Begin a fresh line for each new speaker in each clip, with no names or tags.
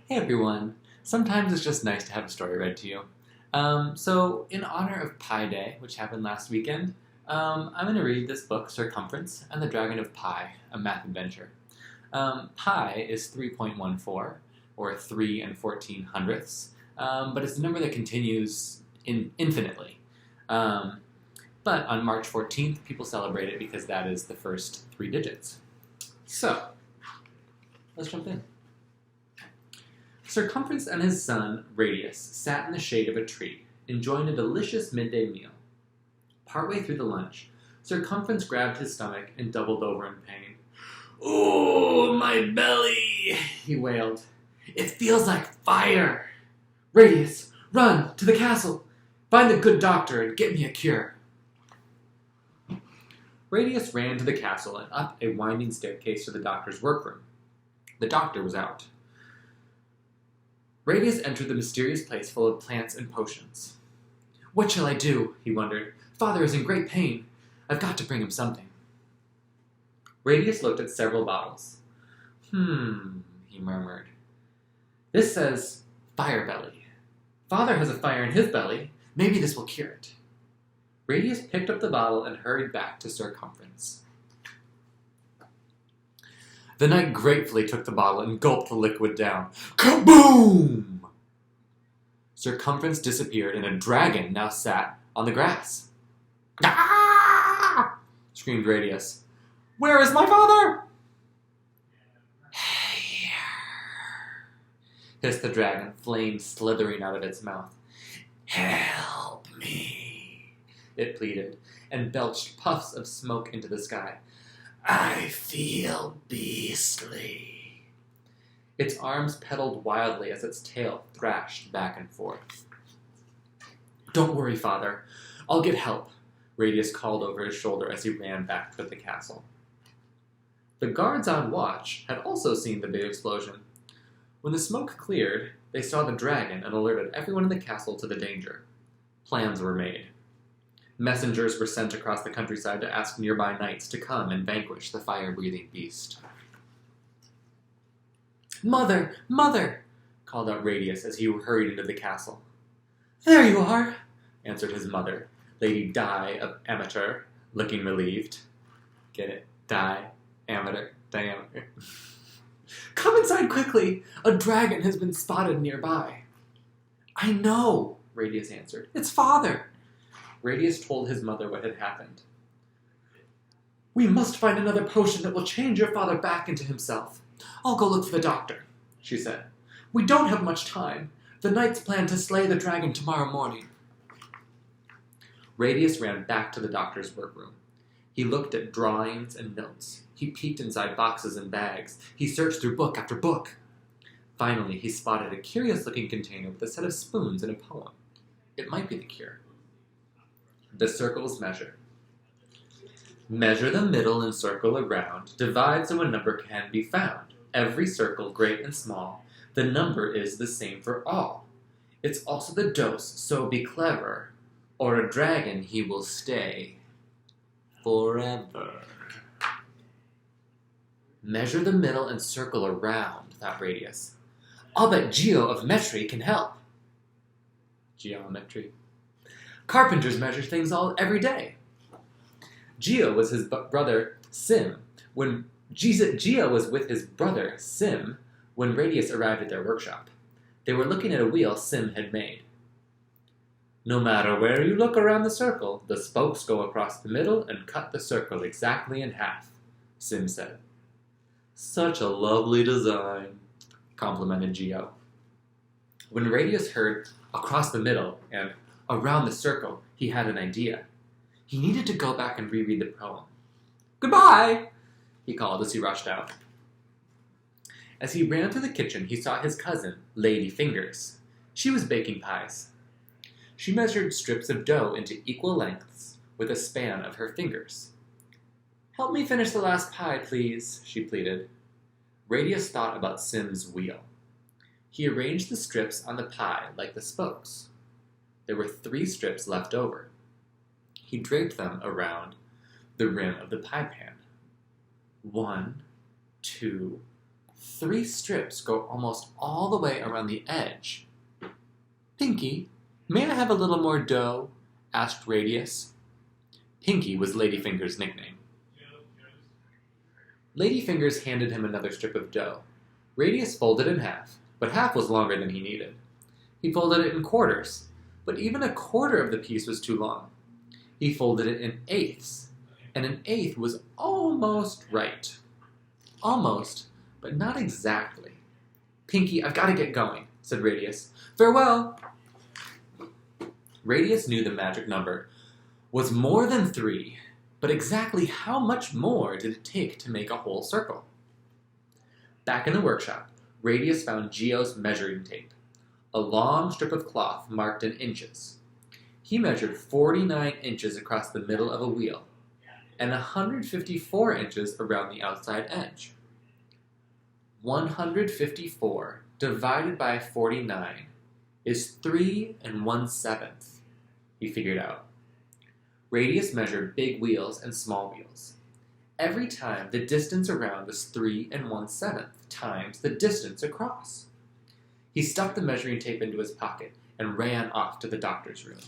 Hey everyone! Sometimes it's just nice to have a story read to you. So, in honor of Pi Day, which happened last weekend, I'm going to read this book, Cumference and the Dragon of Pi, a math adventure. Pi is 3.14, or 3 and 14 hundredths, but it's a number that continues infinitely. But on March 14th, people celebrate it because that is the first 3 digits. So, let's jump in. Cumference and his son, Radius, sat in the shade of a tree, enjoying a delicious midday meal. Partway through the lunch, Cumference grabbed his stomach and doubled over in pain. "Oh, my belly!" he wailed. "It feels like fire! Radius, run to the castle! Find a good doctor and get me a cure!" Radius ran to the castle and up a winding staircase to the doctor's workroom. The doctor was out. Radius entered the mysterious place full of plants and potions. "What shall I do?" he wondered. "Father is in great pain. I've got to bring him something." Radius looked at several bottles. He murmured. "This says fire belly. Father has a fire in his belly. Maybe this will cure it." Radius picked up the bottle and hurried back to Cumference. The knight gratefully took the bottle and gulped the liquid down. Kaboom! Cumference disappeared, and a dragon now sat on the grass. "Ah!" screamed Radius. "Where is my father?" "Here," hissed the dragon, flames slithering out of its mouth. "Help me," it pleaded, and belched puffs of smoke into the sky. "I feel beastly." Its arms pedaled wildly as its tail thrashed back and forth. "Don't worry, Father. I'll get help," Radius called over his shoulder as he ran back to the castle. The guards on watch had also seen the big explosion. When the smoke cleared, they saw the dragon and alerted everyone in the castle to the danger. Plans were made. Messengers were sent across the countryside to ask nearby knights to come and vanquish the fire-breathing beast. "Mother! Mother!" called out Radius as he hurried into the castle. "There you are!" answered his mother, Lady Amateur, looking relieved. Get it? Diameter. "Come inside quickly! A dragon has been spotted nearby." "I know," Radius answered. "It's Father." Radius told his mother what had happened. "We must find another potion that will change your father back into himself. I'll go look for the doctor," she said. "We don't have much time. The knights plan to slay the dragon tomorrow morning." Radius ran back to the doctor's workroom. He looked at drawings and notes. He peeked inside boxes and bags. He searched through book after book. Finally, he spotted a curious-looking container with a set of spoons and a poem. It might be the cure. The circles measure. Measure the middle and circle around. Divide so a number can be found. Every circle, great and small. The number is the same for all. It's also the dose, so be clever, or a dragon he will stay forever. Measure the middle and circle around, thought Radius. I'll bet Geo of Metri can help. Geometry. Carpenters measure things every day. Geo was his brother Sim. Geo was with his brother Sim when Radius arrived at their workshop. They were looking at a wheel Sim had made. No matter where you look around the circle, the spokes go across the middle and cut the circle exactly in half, Sim said. Such a lovely design, complimented Geo. When Radius heard across the middle and around the circle, he had an idea. He needed to go back and reread the poem. Goodbye, he called as he rushed out. As he ran to the kitchen, he saw his cousin, Lady Fingers. She was baking pies. She measured strips of dough into equal lengths with a span of her fingers. Help me finish the last pie, please, she pleaded. Radius thought about Sim's wheel. He arranged the strips on the pie like the spokes. There were 3 strips left over. He draped them around the rim of the pie pan. 1, 2, 3 strips go almost all the way around the edge. Pinky, may I have a little more dough? Asked Radius. Pinky was Ladyfinger's nickname. Ladyfingers handed him another strip of dough. Radius folded in half, but half was longer than he needed. He folded it in quarters, but even a quarter of the piece was too long. He folded it in eighths, and an eighth was almost right. Almost, but not exactly. Pinky, I've got to get going, said Radius. Farewell! Radius knew the magic number was more than 3, but exactly how much more did it take to make a whole circle? Back in the workshop, Radius found Geo's measuring tape, a long strip of cloth marked in inches. He measured 49 inches across the middle of a wheel, and 154 inches around the outside edge. 154 divided by 49 is 3 1/7, he figured out. Radius measured big wheels and small wheels. Every time, the distance around was 3 1/7 times the distance across. He stuffed the measuring tape into his pocket and ran off to the doctor's room.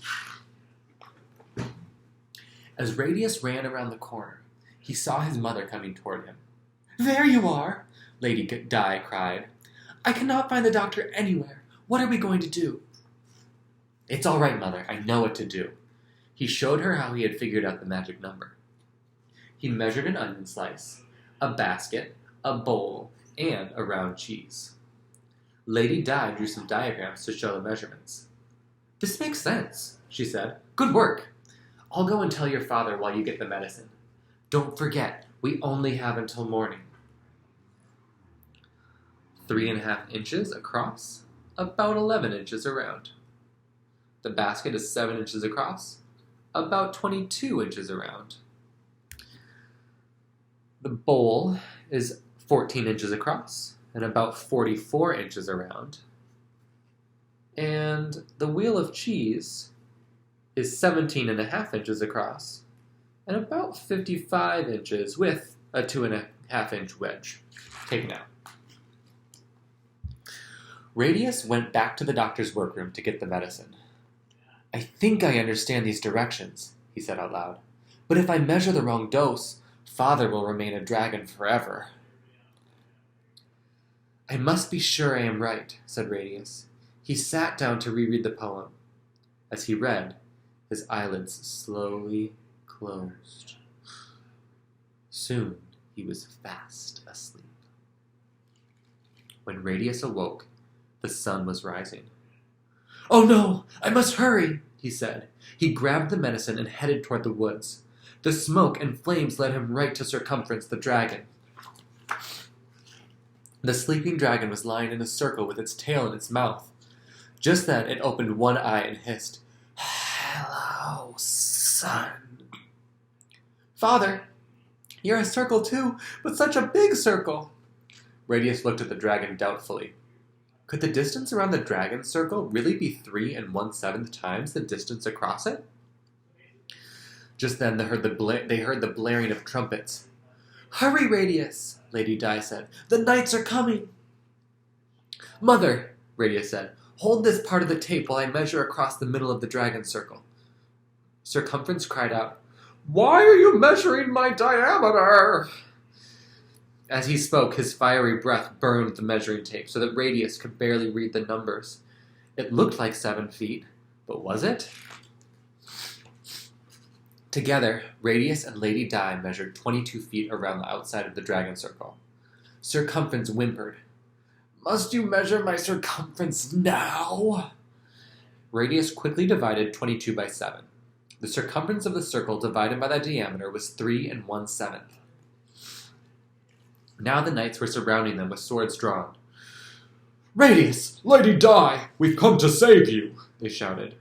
As Radius ran around the corner, he saw his mother coming toward him. There you are, Lady Di cried. I cannot find the doctor anywhere. What are we going to do? It's all right, Mother. I know what to do. He showed her how he had figured out the magic number. He measured an onion slice, a basket, a bowl, and a round cheese. Lady Di drew some diagrams to show the measurements. This makes sense, she said. Good work. I'll go and tell your father while you get the medicine. Don't forget, we only have until morning. 3.5 inches across, about 11 inches around. The basket is 7 inches across, about 22 inches around. The bowl is 14 inches across and about 44 inches around. And the wheel of cheese is 17.5 inches across and about 55 inches with a 2.5 inch wedge taken out. Radius went back to the doctor's workroom to get the medicine. I think I understand these directions, he said out loud. But if I measure the wrong dose, Father will remain a dragon forever. I must be sure I am right, said Radius. He sat down to reread the poem. As he read, his eyelids slowly closed. Soon he was fast asleep. When Radius awoke, the sun was rising. Oh no, I must hurry, he said. He grabbed the medicine and headed toward the woods. The smoke and flames led him right to Cumference the dragon. The sleeping dragon was lying in a circle with its tail in its mouth. Just then it opened one eye and hissed, Hello, son. Father, you're a circle too, but such a big circle. Radius looked at the dragon doubtfully. Could the distance around the dragon circle really be 3 1/7 times the distance across it? Just then they heard the blaring of trumpets. Hurry, Radius, Lady Di said. The knights are coming. Mother, Radius said, hold this part of the tape while I measure across the middle of the dragon circle. Cumference cried out, Why are you measuring my diameter? As he spoke, his fiery breath burned the measuring tape so that Radius could barely read the numbers. It looked like 7 feet, but was it? Together, Radius and Lady Di measured 22 feet around the outside of the dragon circle. Cumference whimpered, Must you measure my circumference now? Radius quickly divided 22 by 7. The circumference of the circle divided by the diameter was 3 1/7. Now the knights were surrounding them with swords drawn. Radius, Lady Di, we've come to save you, they shouted.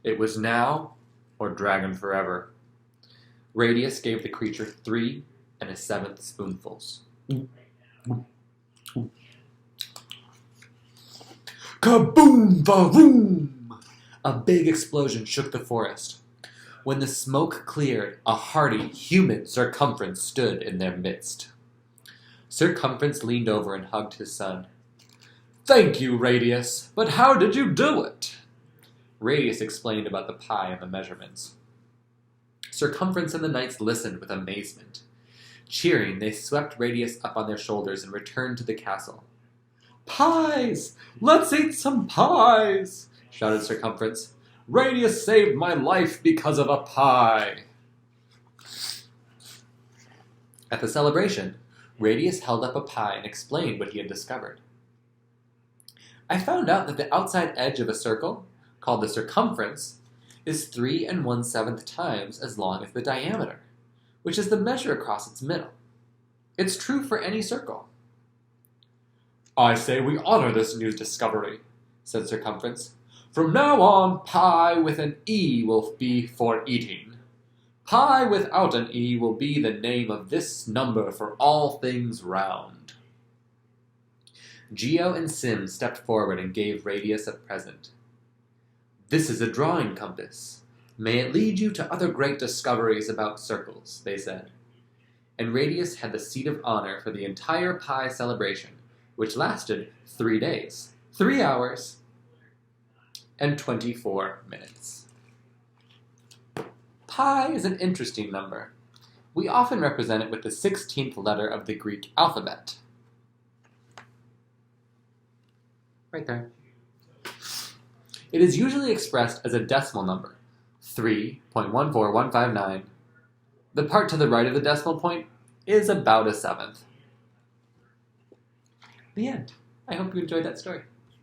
It was now or dragon forever. Radius gave the creature 3 1/7 spoonfuls. Kaboom! Varoom! A big explosion shook the forest. When the smoke cleared, a hardy, human Cumference stood in their midst. Cumference leaned over and hugged his son. "Thank you, Radius, but how did you do it?" Radius explained about the pi and the measurements. Cumference and the knights listened with amazement. Cheering, they swept Radius up on their shoulders and returned to the castle. "Pies! Let's eat some pies!" shouted Cumference. "Radius saved my life because of a pie!" At the celebration, Radius held up a pie and explained what he had discovered. "I found out that the outside edge of a circle, called the circumference, is 3 1/7 times as long as the diameter, which is the measure across its middle. It's true for any circle." "I say we honor this new discovery," said Cumference. "From now on, pi with an E will be for eating. Pi without an E will be the name of this number for all things round." Geo and Sim stepped forward and gave Radius a present. "This is a drawing compass. May it lead you to other great discoveries about circles," they said. And Radius had the seat of honor for the entire pi celebration, which lasted 3 days, 3 hours, and 24 minutes. Pi is an interesting number. We often represent it with the 16th letter of the Greek alphabet. Right there. It is usually expressed as a decimal number, 3.14159. The part to the right of the decimal point is about a seventh. The end. I hope you enjoyed that story.